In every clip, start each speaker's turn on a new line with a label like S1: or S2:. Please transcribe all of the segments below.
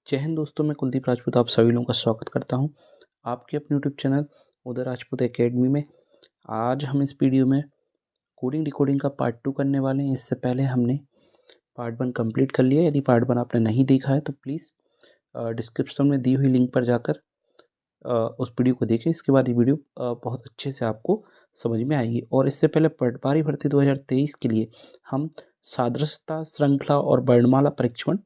S1: जय हिंद दोस्तों, मैं कुलदीप राजपूत आप सभी लोगों का स्वागत करता हूं आपके अपने यूट्यूब चैनल उदय राजपूत एकेडमी में। आज हम इस वीडियो में कोडिंग डिकोडिंग का पार्ट 2 करने वाले हैं। इससे पहले हमने पार्ट 1 कंप्लीट कर लिया। यदि पार्ट 1 आपने नहीं देखा है तो प्लीज़ डिस्क्रिप्शन में दी हुई लिंक पर जाकर उस वीडियो को देखें। इसके बाद ये वीडियो बहुत अच्छे से आपको समझ में आएगी। और इससे पहले पटवारी भर्ती 2023 के लिए हम सादृश्यता, श्रृंखला और वर्णमाला परीक्षण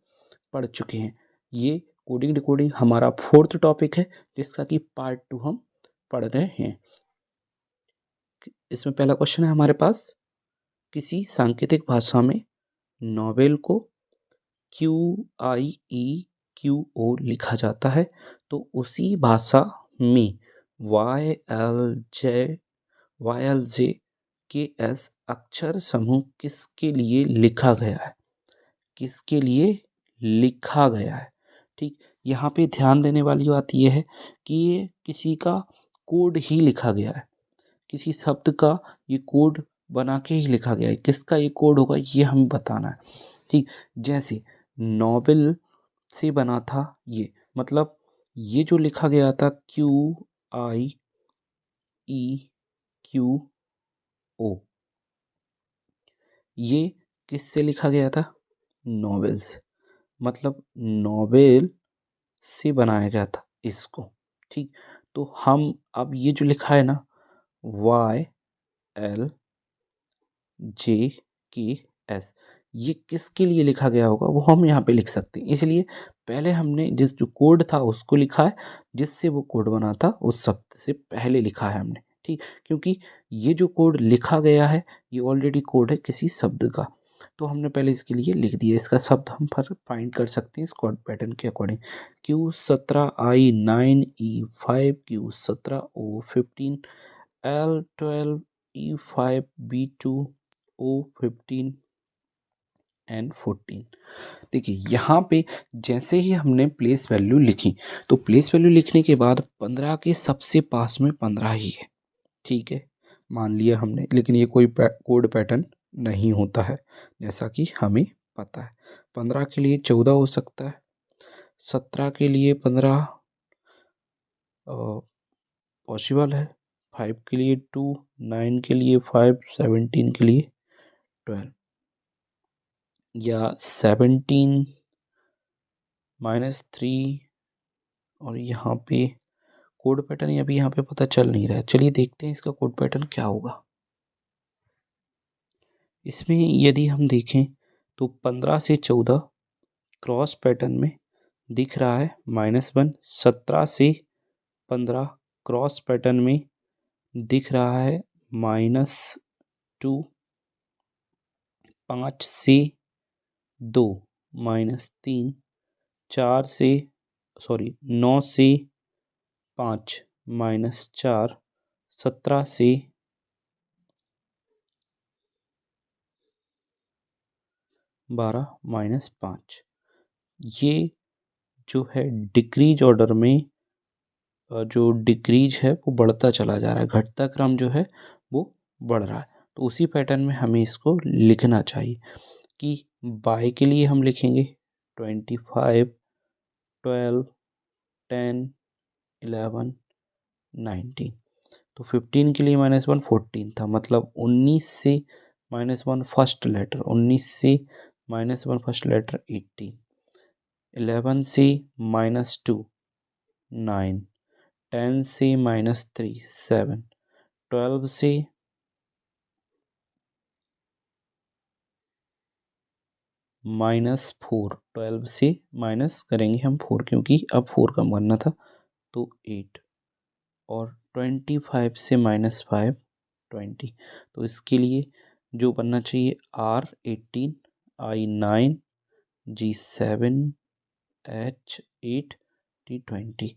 S1: पढ़ चुके हैं। ये कोडिंग डिकोडिंग हमारा 4th टॉपिक है, जिसका कि पार्ट 2 हम पढ़ रहे हैं। इसमें पहला क्वेश्चन है हमारे पास, किसी सांकेतिक भाषा में नोबेल को QIEQO लिखा जाता है, तो उसी भाषा में YLJKS अक्षर समूह किसके लिए लिखा गया है? किसके लिए लिखा गया है? ठीक, यहाँ पे ध्यान देने वाली बात यह है कि ये किसी का कोड ही लिखा गया है, किसी शब्द का ये कोड बना के ही लिखा गया है। किसका ये कोड होगा ये हमें बताना है। ठीक, जैसे नोबेल से बना था ये, मतलब ये जो लिखा गया था QIEQO, ये किससे लिखा गया था? नोबेल से, मतलब नोबेल से बनाया गया था इसको। ठीक, तो हम अब ये जो लिखा है ना YLJKS, ये किसके लिए लिखा गया होगा वो हम यहाँ पे लिख सकते हैं। इसलिए पहले हमने जिस जो कोड था उसको लिखा है, जिससे वो कोड बना था उस शब्द से पहले लिखा है हमने। ठीक, क्योंकि ये जो कोड लिखा गया है ये ऑलरेडी कोड है किसी शब्द का, तो हमने पहले इसके लिए लिख दिया। इसका शब्द हम पर फाइंड कर सकते हैं इस कोड पैटर्न के according. Q17I9E5 Q17O15 L12E5B2O15 and 14। देखिए यहाँ पे जैसे ही हमने प्लेस वैल्यू लिखी, तो प्लेस वैल्यू लिखने के बाद 15 के सबसे पास में 15 ही है। ठीक है, मान लिया हमने, लेकिन ये कोई कोड पैटर्न नहीं होता है, जैसा कि हमें पता है। 15 के लिए 14 हो सकता है, 17 के लिए 15 पॉसिबल है, 5 के लिए 2, 9 के लिए 5, 17 के लिए 12, या 17 -3। और यहाँ पे कोड पैटर्न अभी यहाँ पे पता चल नहीं रहा है। चलिए देखते हैं इसका कोड पैटर्न क्या होगा। इसमें यदि हम देखें तो 15 से 14 क्रॉस पैटर्न में दिख रहा है -1। 17 से 15 क्रॉस पैटर्न में दिख रहा है -2। 5 से 2 -3। 9 से 5 -4। 17 से 12 -5। ये जो है डिक्रीज ऑर्डर में, जो डिक्रीज है वो बढ़ता चला जा रहा है, घटता क्रम जो है वो बढ़ रहा है। तो उसी पैटर्न में हमें इसको लिखना चाहिए कि बाय के लिए हम लिखेंगे 25, 12, 10, 11, 19। तो 15 के लिए -1 14 था, मतलब 19 से -1 फर्स्ट लेटर, 19 से -1 फर्स्ट लेटर 18। 11 से -2 9। 10 से -3 7। 12 से -4, 12 से माइनस करेंगे हम 4, क्योंकि अब 4 कम करना था, तो 8। और 25 से -5 20। तो इसके लिए जो बनना चाहिए R18 I9 G7 H8 T20।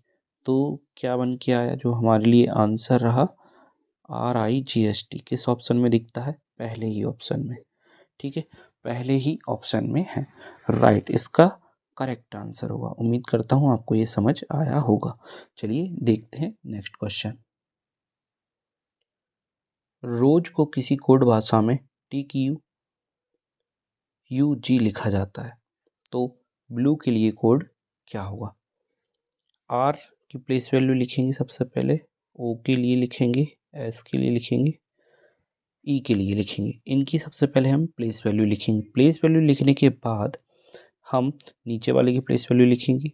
S1: तो क्या बन के आया जो हमारे लिए आंसर रहा? RIGST। किस ऑप्शन में दिखता है? पहले ही ऑप्शन में। ठीक है, पहले ही ऑप्शन में है, राइट, इसका करेक्ट आंसर होगा। उम्मीद करता हूँ आपको ये समझ आया होगा। चलिए देखते हैं नेक्स्ट क्वेश्चन। रोज को किसी कोड भाषा में TQUG लिखा जाता है, तो ब्लू के लिए कोड क्या होगा। आर की प्लेस वैल्यू लिखेंगे सबसे पहले, ओ के लिए लिखेंगे, एस के लिए लिखेंगे, ई के लिए लिखेंगे। इनकी सबसे पहले हम प्लेस वैल्यू लिखेंगे। प्लेस वैल्यू लिखने के बाद हम नीचे वाले की प्लेस वैल्यू लिखेंगे,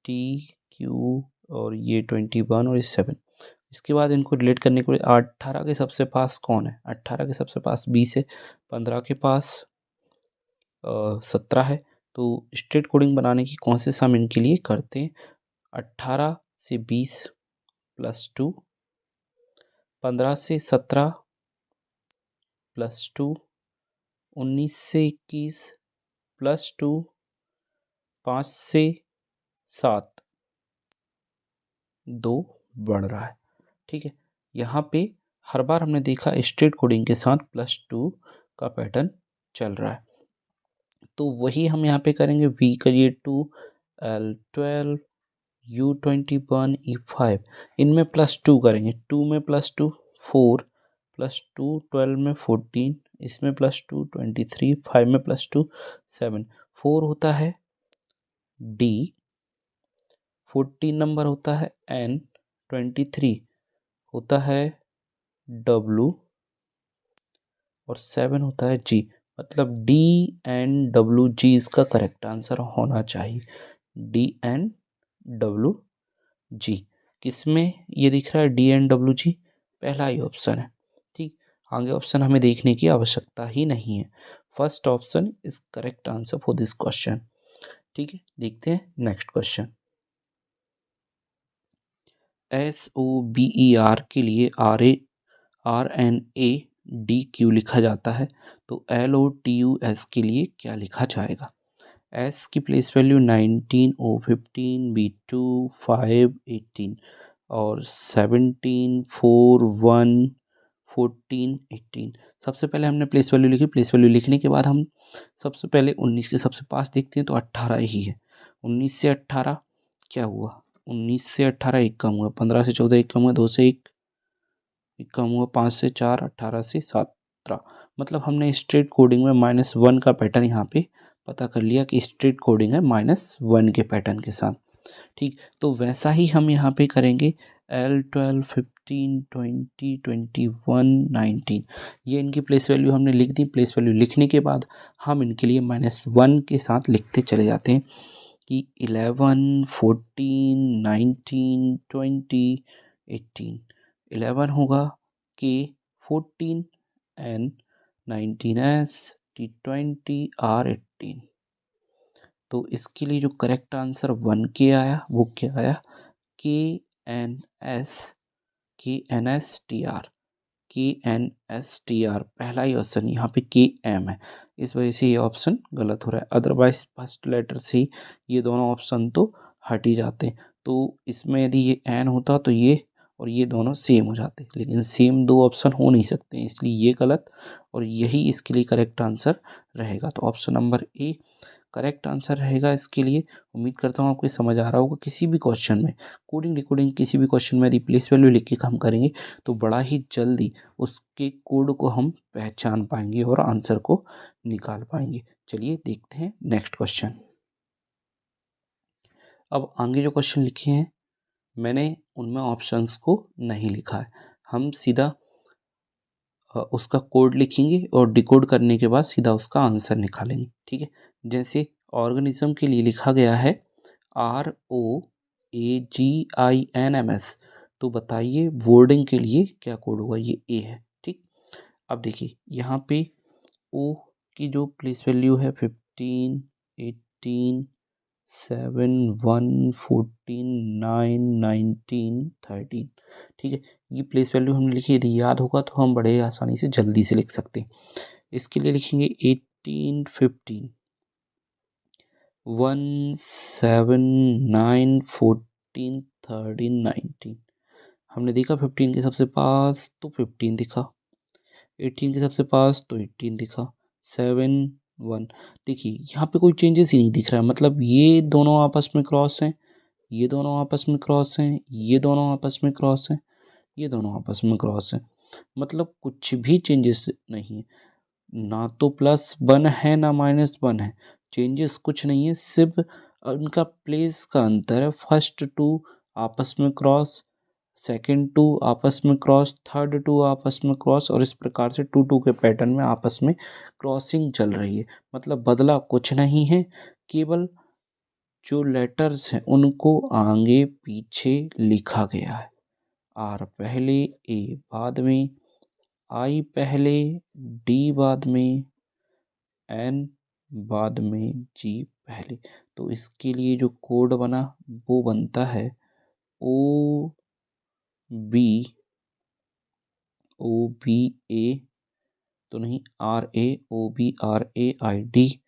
S1: टी क्यू और ये 21 और ये 7। इसके बाद इनको डिलीट करने के लिए 18 के सबसे पास कौन है, 18 के सबसे पास 20 है, 15 के पास 17 है। तो स्ट्रेट कोडिंग बनाने की कोशिश हम इनके लिए करते हैं। 18 से 20 प्लस 2, 15 से 17 प्लस 2, 19 से 21 प्लस 2, 5 से 7, 2 बढ़ रहा है। ठीक है, यहाँ पे हर बार हमने देखा स्ट्रेट कोडिंग के साथ +2 का पैटर्न चल रहा है, तो वही हम यहाँ पे करेंगे। V करिए 2, L12, U21, E5, इनमें +2 करेंगे। 2 में +2 4, +2 12 में 14, इसमें +2 23, 5 में +2 7, 4 होता है D, 14 नंबर होता है N, 23 होता है W और 7 होता है G। मतलब DNWG इसका करेक्ट आंसर होना चाहिए। DNWG किसमें ये दिख रहा है DNWG, पहला ही ऑप्शन है। ठीक, आगे ऑप्शन हमें देखने की आवश्यकता ही नहीं है। First option is correct answer for this question. ठीक है, देखते हैं नेक्स्ट क्वेश्चन। SOBER के लिए RNADQ लिखा जाता है, तो LOTUS के लिए क्या लिखा जाएगा। S की प्लेस वैल्यू 19, O15, B2, 5, 18 और 17, 4, 1, 14, 18। सबसे पहले हमने प्लेस वैल्यू लिखी। प्लेस वैल्यू लिखने के बाद हम सबसे पहले 19 के सबसे पास देखते हैं, तो 18 ही है। 19 से 18 क्या हुआ, 19 से 18 एक कम हुआ, 15 से 14 एक कम हुआ, 2 से एक कम हुआ, 5 से 4, 18 से 17। मतलब हमने स्ट्रेट कोडिंग में -1 का पैटर्न यहाँ पे पता कर लिया कि स्ट्रेट कोडिंग है -1 के पैटर्न के साथ। ठीक, तो वैसा ही हम यहाँ पे करेंगे। L12, 15, 20, 21, 19, ये इनकी प्लेस वैल्यू हमने लिख दी। प्लेस वैल्यू लिखने के बाद हम इनके लिए -1 के साथ लिखते चले जाते हैं कि 11, 14, 19, 20, 18। 11 होगा K, 14 N, 19 S, T20 R, 18। तो इसके लिए जो करेक्ट आंसर 1 के आया वो क्या आया, KNS, KNSTR, KNSTR पहला ही ऑप्शन। यहाँ पे KM है, इस वजह से ये ऑप्शन गलत हो रहा है। अदरवाइज फर्स्ट लेटर से ही ये दोनों ऑप्शन तो हट ही जाते हैं। तो इसमें यदि ये N होता तो ये और ये दोनों सेम हो जाते, लेकिन सेम दो ऑप्शन हो नहीं सकते, इसलिए ये गलत और यही इसके लिए करेक्ट आंसर रहेगा। तो option number A correct answer रहेगा इसके लिए। उम्मीद करता हूँ आपको समझ आ रहा होगा। किसी भी क्वेश्चन में कोडिंग डिकोडिंग किसी भी क्वेश्चन में यदि प्लेस वैल्यू लिख के हम करेंगे तो बड़ा ही जल्दी उसके कोड को हम पहचान पाएंगे और आंसर को निकाल पाएंगे। चलिए देखते हैं नेक्स्ट क्वेश्चन। अब आगे जो क्वेश्चन लिखे हैं मैंने उनमें ऑप्शंस को नहीं लिखा है, हम सीधा उसका कोड लिखेंगे और डिकोड करने के बाद सीधा उसका आंसर निकालेंगे। ठीक है, जैसे ऑर्गेनिज्म के लिए लिखा गया है ROAGINMS, तो बताइए वर्डिंग के लिए क्या कोड होगा, ये ए है। ठीक, अब देखिए यहाँ पे ओ की जो प्लेस वैल्यू है 15, 18, 7, 1, 14, 9, 19, 13। ठीक है, ये प्लेस वैल्यू हमने लिखी, यदि याद होगा तो हम बड़े आसानी से जल्दी से लिख सकते हैं। इसके लिए लिखेंगे 18, 15, 1, 7, 9, 14, 13, 19। हमने देखा 15 के सबसे पास तो 15 दिखा, 18 के सबसे पास तो 18 दिखा, 7, 1। देखिए यहाँ पे कोई चेंजेस ही नहीं दिख रहा है, मतलब ये दोनों आपस में क्रॉस हैं, ये दोनों आपस में क्रॉस हैं, ये दोनों आपस में क्रॉस हैं, ये दोनों आपस में क्रॉस हैं। मतलब कुछ भी चेंजेस नहीं है, ना तो +1 है ना -1 है, चेंजेस कुछ नहीं है। सिर्फ उनका प्लेस का अंतर है। फर्स्ट टू आपस में क्रॉस, सेकंड टू आपस में क्रॉस, थर्ड टू आपस में क्रॉस, और इस प्रकार से टू टू के पैटर्न में आपस में क्रॉसिंग चल रही है। मतलब बदला कुछ नहीं है, केवल जो लेटर्स हैं उनको आगे पीछे लिखा गया है। आर पहले, ए बाद में, आई पहले, डी बाद में, एन बाद में, जी पहले। तो इसके लिए जो कोड बना वो बनता है O B, O B A तो नहीं, R A, O B R A I D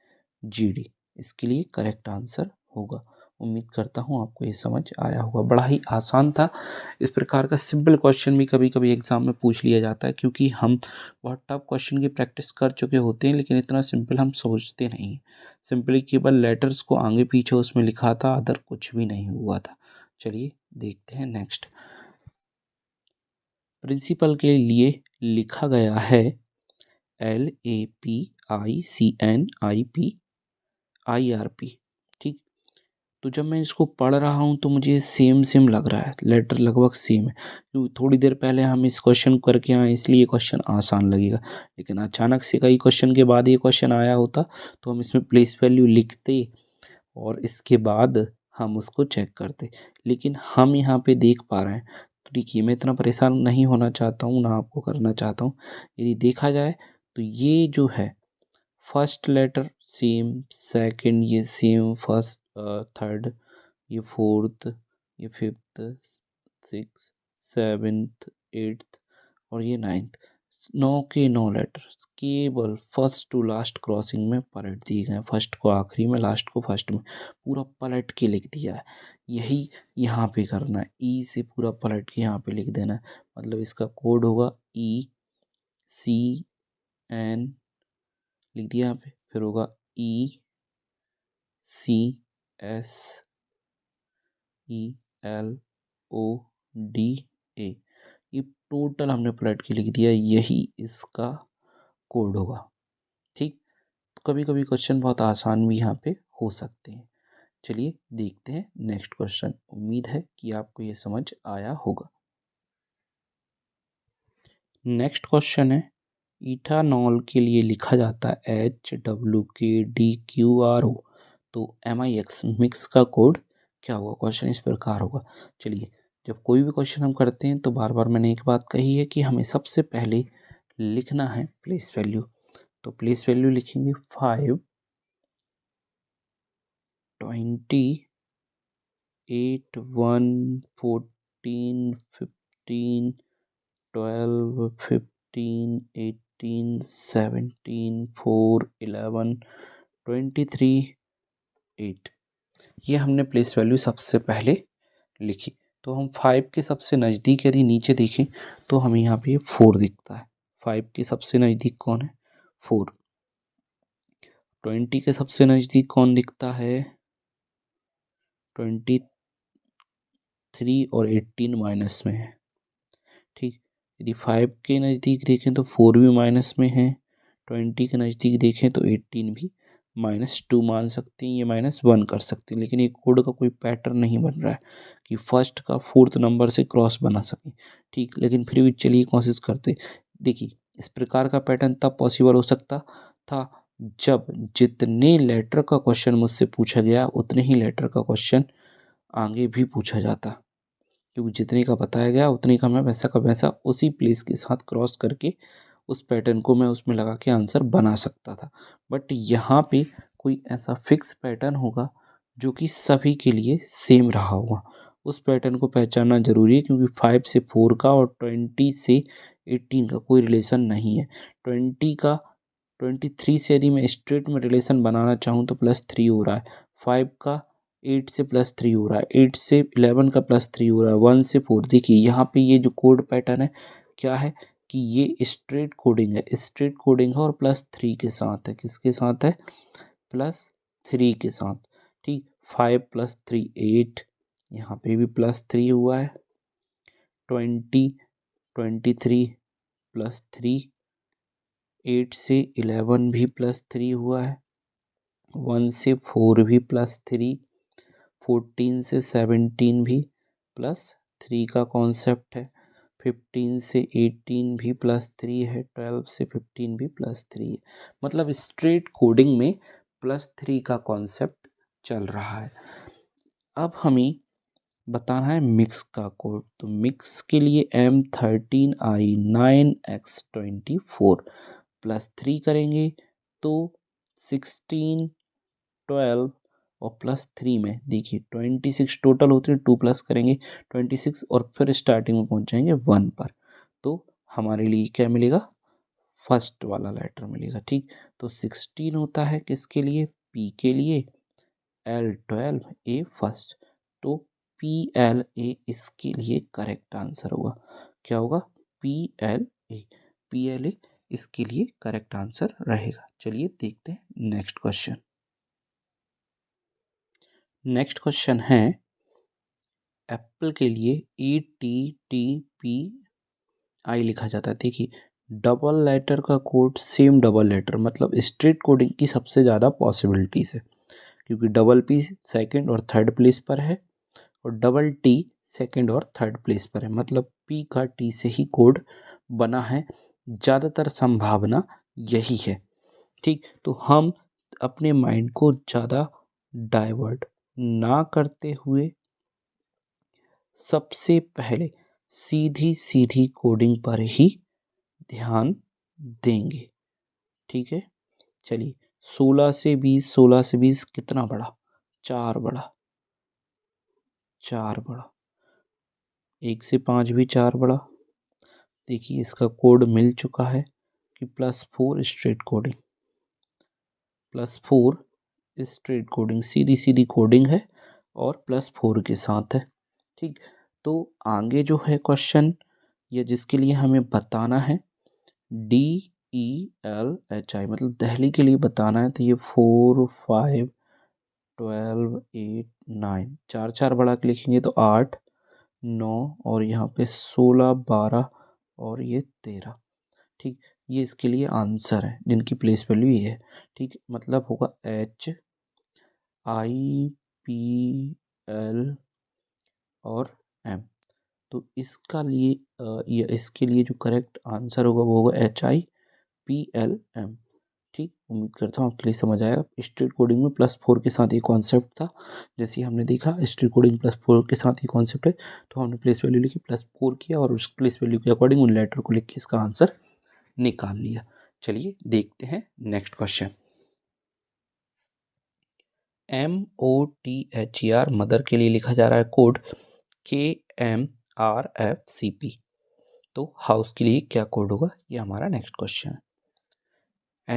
S1: G D. इसके लिए करेक्ट आंसर होगा। उम्मीद करता हूँ आपको ये समझ आया होगा। बड़ा ही आसान था। इस प्रकार का सिंपल क्वेश्चन भी कभी कभी एग्जाम में पूछ लिया जाता है, क्योंकि हम बहुत टफ क्वेश्चन की प्रैक्टिस कर चुके होते हैं, लेकिन इतना सिंपल हम सोचते नहीं हैं। सिंपली केवल लेटर्स को आगे पीछे उसमें लिखा था, अदर कुछ भी नहीं हुआ था। चलिए देखते हैं नेक्स्ट। प्रिंसिपल के लिए लिखा गया है LAPICNIPIRP। ठीक, तो जब मैं इसको पढ़ रहा हूँ तो मुझे सेम सेम लग रहा है, लेटर लगभग सेम है, क्योंकि थोड़ी देर पहले हम इस क्वेश्चन करके आए, इसलिए क्वेश्चन आसान लगेगा। लेकिन अचानक से कई क्वेश्चन के बाद ये क्वेश्चन आया होता तो हम इसमें प्लेस वैल्यू लिखते और इसके बाद हम उसको चेक करते, लेकिन हम यहाँ पे देख पा रहे हैं। तो देखिए, मैं इतना परेशान नहीं होना चाहता हूँ, ना आपको करना चाहता हूँ। यदि देखा जाए तो ये जो है फर्स्ट लेटर सेम, सेकंड ये सेम, फर्स्ट थर्ड, ये फोर्थ, ये फिफ्थ, सिक्स, सेवेंथ, एट्थ और ये नाइन्थ। 9 के 9 लेटर्स केवल फर्स्ट टू लास्ट क्रॉसिंग में पलट दिए गए हैं। फर्स्ट को आखिरी में, लास्ट को फर्स्ट में, पूरा पलट के लिख दिया है। यही यहाँ पे करना है, ई से पूरा पलट के यहाँ पे लिख देना है। मतलब इसका कोड होगा ECN, लिख दिया यहाँ पे, फिर होगा ECSELODA। ये टोटल हमने पलट के लिख दिया, यही इसका कोड होगा। ठीक, कभी कभी क्वेश्चन बहुत आसान भी यहाँ पे हो सकते हैं। चलिए देखते हैं नेक्स्ट क्वेश्चन। उम्मीद है कि आपको ये समझ आया होगा। नेक्स्ट क्वेश्चन है, इथानॉल के लिए लिखा जाता है HWKDQRO, तो MIX मिक्स का कोड क्या होगा। क्वेश्चन इस प्रकार होगा। चलिए, जब कोई भी क्वेश्चन हम करते हैं तो बार बार मैंने एक बात कही है कि हमें सबसे पहले लिखना है प्लेस वैल्यू। तो प्लेस वैल्यू लिखेंगे 5, 20, 8, 1, 14, 15, 12, 15, 18, 17, 4, 11, 23, 8। ये हमने प्लेस वैल्यू सबसे पहले लिखी। तो हम 5 के सबसे नज़दीक यदि नीचे देखें तो हमें यहाँ पे 4 दिखता है। 5 के सबसे नज़दीक कौन है? 4। 20 के सबसे नज़दीक कौन दिखता है? 23 और 18 माइनस में है। ठीक, यदि 5 के नज़दीक देखें तो 4 भी माइनस में है, 20 के नज़दीक देखें तो 18 भी -2 मान सकते हैं, ये -1 कर सकते हैं। लेकिन एक कोड का कोई पैटर्न नहीं बन रहा है कि फर्स्ट का 4th नंबर से क्रॉस बना सकें। ठीक, लेकिन फिर भी चलिए कोशिश करते। देखिए, इस प्रकार का पैटर्न तब पॉसिबल हो सकता था जब जितने लेटर का क्वेश्चन मुझसे पूछा गया उतने ही लेटर का क्वेश्चन आगे भी पूछा जाता, क्योंकि जितने का बताया गया उतने का मैं वैसा का वैसा उसी प्लेस के साथ क्रॉस करके उस पैटर्न को मैं उसमें लगा के आंसर बना सकता था। बट यहाँ पे कोई ऐसा फिक्स पैटर्न होगा जो कि सभी के लिए सेम रहा होगा। उस पैटर्न को पहचानना जरूरी है, क्योंकि 5 से 4 का और 20 से 18 का कोई रिलेशन नहीं है। 23 से यदि मैं स्ट्रेट में रिलेशन बनाना चाहूँ तो +3 हो रहा है। 5 का 8 से +3 हो रहा है, 8 से 11 का +3 हो रहा है, 1 से 4। देखिए यहाँ पे ये जो कोड पैटर्न है क्या है कि ये स्ट्रेट कोडिंग है, स्ट्रेट कोडिंग है और +3 के साथ है। किसके साथ है? +3 के साथ। ठीक, 5 + 3 8, यहाँ पे भी +3 हुआ है। 20 23 +3, 8 से 11 भी +3 हुआ है, 1 से 4 भी +3, 14 से 17 भी +3 का कॉन्सेप्ट है, 15 से 18 भी +3 है, 12 से 15 भी +3 है। मतलब स्ट्रेट कोडिंग में +3 का कॉन्सेप्ट चल रहा है। अब हमें बताना है मिक्स का कोड। तो मिक्स के लिए M13I9X24 +3 करेंगे तो 16, 12 और +3 में देखिए 26 टोटल होते हैं, 2 प्लस करेंगे 26 और फिर स्टार्टिंग में पहुंच जाएंगे 1 पर। तो हमारे लिए क्या मिलेगा, फर्स्ट वाला लेटर मिलेगा। ठीक, तो 16 होता है किसके लिए, P के लिए, L12 A फर्स्ट, तो PLA इसके लिए करेक्ट आंसर होगा। क्या होगा, PLA इसके लिए करेक्ट आंसर रहेगा। चलिए देखते हैं नेक्स्ट क्वेश्चन। नेक्स्ट क्वेश्चन है एप्पल के लिए ETTPI लिखा जाता है। देखिए डबल लेटर का कोड सेम डबल लेटर, मतलब स्ट्रेट कोडिंग की सबसे ज़्यादा पॉसिबिलिटीज है, क्योंकि डबल P सेकंड और थर्ड प्लेस पर है और डबल T सेकंड और थर्ड प्लेस पर है, मतलब P का T से ही कोड बना है, ज़्यादातर संभावना यही है। ठीक, तो हम अपने माइंड को ज़्यादा डाइवर्ट ना करते हुए सबसे पहले सीधी सीधी कोडिंग पर ही ध्यान देंगे। ठीक है, चलिए 16 से 20, 16 से 20 कितना बड़ा, 4 बड़ा, 4 बड़ा, 1 से 5 भी 4 बड़ा। देखिए इसका कोड मिल चुका है कि +4 स्ट्रेट कोडिंग, +4 स्ट्रेट कोडिंग सीधी सीधी कोडिंग है और +4 के साथ है। ठीक, तो आगे जो है क्वेश्चन ये जिसके लिए हमें बताना है DELHI, मतलब दिल्ली के लिए बताना है, तो ये 4, 5, 12, 8, 9, 4 4 बढ़ा के लिखेंगे तो 8, 9 और यहाँ पे 16, 12 और ये 13। ठीक, ये इसके लिए आंसर है जिनकी प्लेस वैल्यू ये है। ठीक, मतलब होगा HIPL और M। तो इसका लिए इसके लिए जो करेक्ट आंसर होगा वो होगा HIPLM। ठीक, उम्मीद करता हूँ आपके लिए समझ आया। स्ट्रेट कोडिंग में +4 के साथ ये कॉन्सेप्ट था, जैसे हमने देखा स्ट्रेट कोडिंग +4 के साथ ये कॉन्सेप्ट है, तो हमने प्लेस वैल्यू लिखी, +4 किया और उस प्लेस वैल्यू के अकॉर्डिंग उन लेटर को लिख के इसका आंसर निकाल लिया। चलिए देखते हैं नेक्स्ट क्वेश्चन। MOTHER मदर के लिए लिखा जा रहा है कोड KMRFCP। तो हाउस के लिए क्या कोड होगा, ये हमारा नेक्स्ट क्वेश्चन है।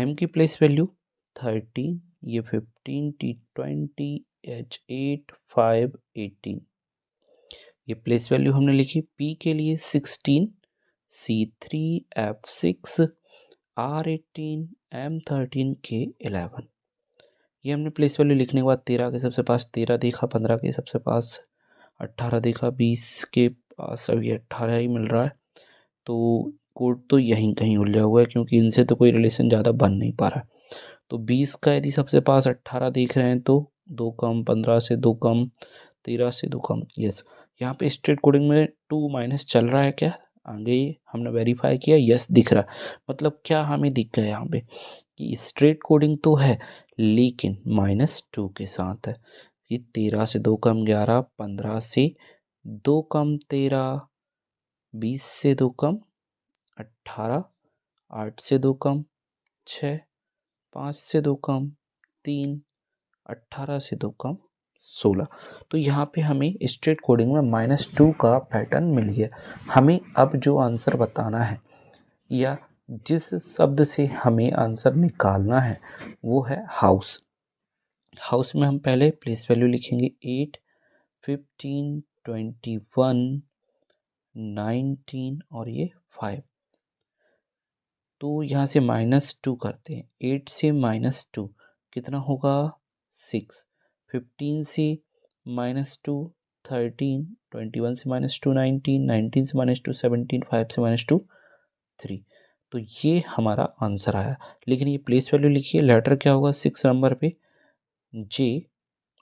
S1: M की प्लेस वैल्यू 13, ये 15, T20, H8, 5, 18, ये प्लेस वैल्यू हमने लिखी। P के लिए 16, C3, F6, R18, M13, K11, ये हमने प्लेस वैल्यू लिखने के बाद 13 के सबसे पास 13 देखा, 15 के सबसे पास 18 देखा, 20 के पास अभी 18 ही मिल रहा है, तो कोड तो यहीं कहीं उलझा हुआ है क्योंकि इनसे तो कोई रिलेशन ज़्यादा बन नहीं पा रहा है। तो 20 का यदि सबसे पास 18 देख रहे हैं तो 2 कम, 15 से 2 कम, 13 से 2 कम। यस, यहाँ पे स्ट्रेट कोडिंग में 2 - चल रहा है क्या, आगे हमने वेरीफाई किया, यस दिख रहा। मतलब क्या हमें दिख गया यहाँ पे कि स्ट्रेट कोडिंग तो है लेकिन -2 के साथ है। ये 13 से 2 कम 11, 15 से 2 कम 13, 20 से 2 कम 18, 8 से 2 कम 6, 5 से 2 कम 3, 18 से 2 कम 16। तो यहाँ पे हमें स्ट्रेट कोडिंग में -2 का पैटर्न मिल गया। हमें अब जो आंसर बताना है या जिस शब्द से हमें आंसर निकालना है वो है हाउस। हाउस में हम पहले प्लेस वैल्यू लिखेंगे 8, 15, 21, 19 और ये 5। तो यहाँ से -2 करते हैं, 8 से -2 कितना होगा 6, 15 से -2 13, 21 से -2 19, 19 से -2 17, 5 से -2 3। तो ये हमारा आंसर आया। लेकिन ये प्लेस वैल्यू लिखिए, लेटर क्या होगा 6 नंबर पे, J,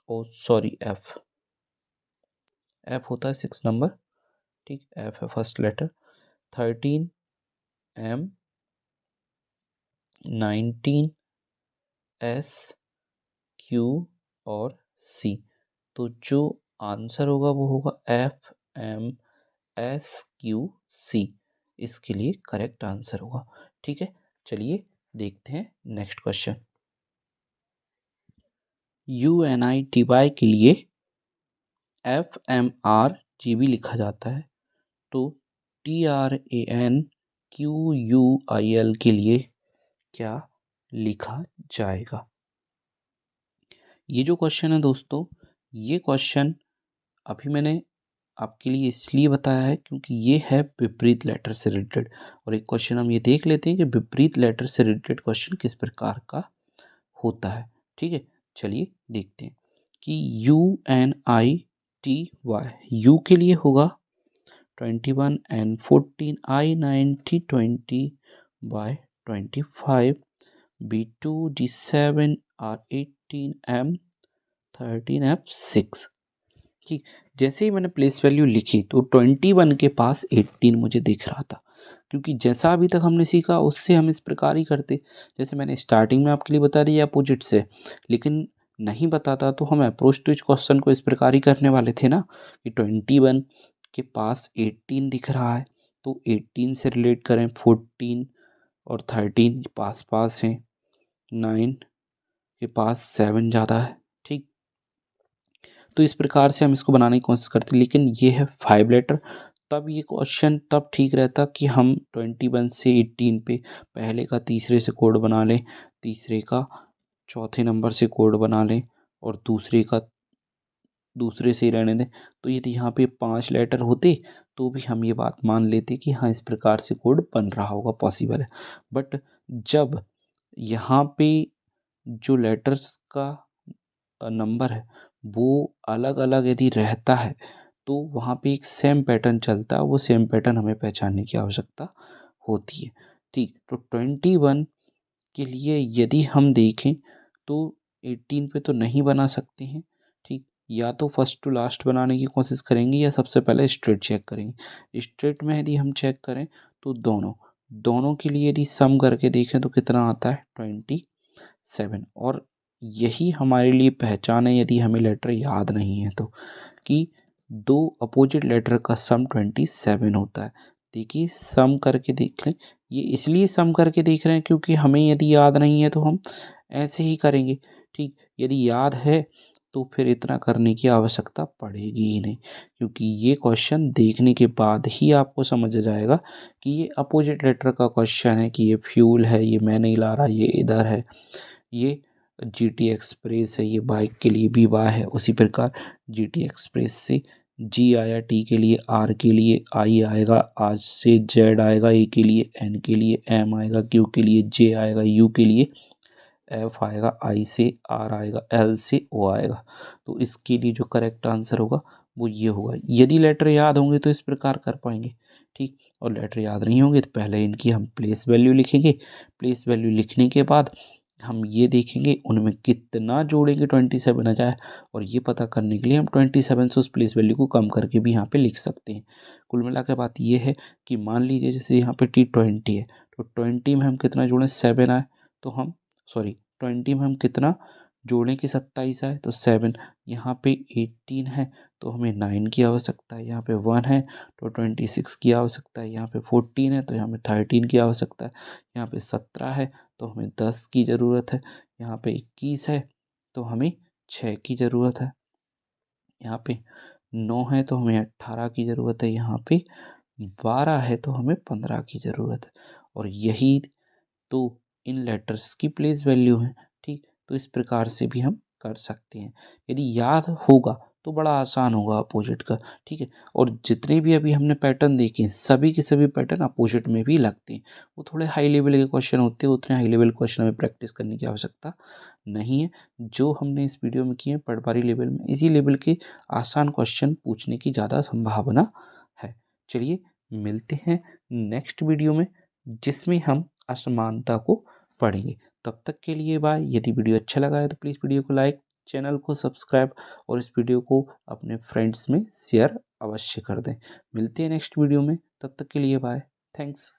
S1: oh sorry F। F होता है 6 नंबर, ठीक, एफ है first letter. 13 M, 19 S, Q और सी। तो जो आंसर होगा वो होगा F M S Q C, इसके लिए करेक्ट आंसर होगा। ठीक है, चलिए देखते हैं नेक्स्ट क्वेश्चन। UNITY के लिए FMRGB लिखा जाता है, तो TRANQUIL के लिए क्या लिखा जाएगा? ये जो क्वेश्चन है दोस्तों, ये क्वेश्चन अभी मैंने आपके लिए इसलिए बताया है क्योंकि ये है विपरीत लेटर से रिलेटेड। और एक क्वेश्चन हम ये देख लेते हैं कि विपरीत लेटर से रिलेटेड क्वेश्चन किस प्रकार का होता है। ठीक है, चलिए देखते हैं कि UNITY यू के लिए होगा 21 N 14 I 90 20 by 25 B2 D7 R 18 M 13 F 6। ठीक, जैसे ही मैंने प्लेस वैल्यू लिखी तो 21 के पास 18 मुझे दिख रहा था, क्योंकि जैसा अभी तक हमने सीखा उससे हम इस प्रकार ही करते, जैसे मैंने स्टार्टिंग में आपके लिए बता दिया अपोजिट से, लेकिन नहीं बताता तो हम अप्रोच टू इस क्वेश्चन को इस प्रकार ही करने वाले थे ना, कि 21 के पास 18 दिख रहा है तो 18 से रिलेट करें, 14 और 13 पास पास हैं, 9 के पास 7 ज़्यादा है। ठीक, तो इस प्रकार से हम इसको बनाने की कोशिश करते हैं, लेकिन ये है 5 लेटर। तब ये क्वेश्चन तब ठीक रहता कि हम 21 से 18 पे पहले का तीसरे से कोड बना लें, तीसरे का चौथे नंबर से कोड बना लें और दूसरे का दूसरे से ही रहने दें। तो यदि यहाँ पे 5 लेटर होते तो भी हम ये बात मान लेते कि हाँ इस प्रकार से कोड बन रहा होगा, पॉसिबल है। बट जब यहाँ पे जो लेटर्स का नंबर है वो अलग अलग यदि रहता है तो वहाँ पे एक सेम पैटर्न चलता है, वो सेम पैटर्न हमें पहचानने की आवश्यकता होती है। ठीक, तो 21 के लिए यदि हम देखें तो 18 पे तो नहीं बना सकते हैं। ठीक, या तो फर्स्ट टू लास्ट बनाने की कोशिश करेंगे या सबसे पहले स्ट्रेट चेक करेंगे। स्ट्रेट में यदि हम चेक करें तो दोनों के लिए यदि सम करके देखें तो कितना आता है 27। और यही हमारे लिए पहचान है यदि हमें लेटर याद नहीं है तो, कि दो अपोजिट लेटर का सम 27 होता है। देखिए सम करके देख लें, ये इसलिए सम करके देख रहे हैं क्योंकि हमें यदि याद नहीं है तो हम ऐसे ही करेंगे। ठीक, यदि याद है तो फिर इतना करने की आवश्यकता पड़ेगी ही नहीं, क्योंकि ये क्वेश्चन देखने के बाद ही आपको समझ आ जाएगा कि ये अपोजिट लेटर का क्वेश्चन है, कि ये फ्यूल है, ये मैं नहीं ला रहा, ये इधर है, ये GT एक्सप्रेस है, ये बाइक के लिए भी वाई है। उसी प्रकार GT एक्सप्रेस से G आया, T के लिए, R के लिए I आएगा, आज से Z आएगा, A के लिए, N के लिए M आएगा, Q के लिए J आएगा, U के लिए F आएगा, I से R आएगा, L से O आएगा। तो इसके लिए जो करेक्ट आंसर होगा वो ये होगा। यदि लेटर याद होंगे तो इस प्रकार कर पाएंगे। ठीक, और लेटर याद नहीं होंगे तो पहले इनकी हम प्लेस वैल्यू लिखेंगे। प्लेस वैल्यू लिखने के बाद हम ये देखेंगे उनमें कितना जोड़ेंगे 27 आ जाए, और ये पता करने के लिए हम 27 से उस प्लेस वैल्यू को कम करके भी यहाँ पे लिख सकते हैं। कुल मिला के बात ये है कि मान लीजिए जैसे यहाँ पे T20 है तो 20 में हम कितना जोड़ें 7 आए तो हम 20 में हम कितना जोड़ें कि 27 आए तो 7। यहाँ पे 18 है तो हमें 9 की आवश्यकता है, यहाँ पे 1 है तो 26 की आवश्यकता है, यहाँ पे 14 है तो यहाँ पे 13 की आवश्यकता है, यहाँ पे 17 है तो हमें 10 की ज़रूरत है, यहाँ पे 21 है तो हमें 6 की ज़रूरत है, यहाँ पे 9 है तो हमें 18 की ज़रूरत है, यहाँ पे 12 है तो हमें 15 की ज़रूरत है। और यही तो इन लेटर्स की प्लेस वैल्यू है। ठीक, तो इस प्रकार से भी हम कर सकते हैं। यदि याद होगा तो बड़ा आसान होगा अपोजिट का। ठीक है, और जितने भी अभी हमने पैटर्न देखे सभी के सभी पैटर्न अपोजिट में भी लगते हैं। वो थोड़े हाई लेवल के क्वेश्चन होते हैं, उतने हाई लेवल क्वेश्चन हमें प्रैक्टिस करने की आवश्यकता नहीं है। जो हमने इस वीडियो में किए हैं पटवारी लेवल में, इसी लेवल के आसान क्वेश्चन पूछने की ज़्यादा संभावना है। चलिए मिलते हैं नेक्स्ट वीडियो में, जिसमें हम असमानता को पढ़ेंगे। तब तक के लिए बाय। यदि वीडियो अच्छा लगा है तो प्लीज़ वीडियो को लाइक, चैनल को सब्सक्राइब और इस वीडियो को अपने फ्रेंड्स में शेयर अवश्य कर दें। मिलते हैं नेक्स्ट वीडियो में, तब तक के लिए बाय। थैंक्स।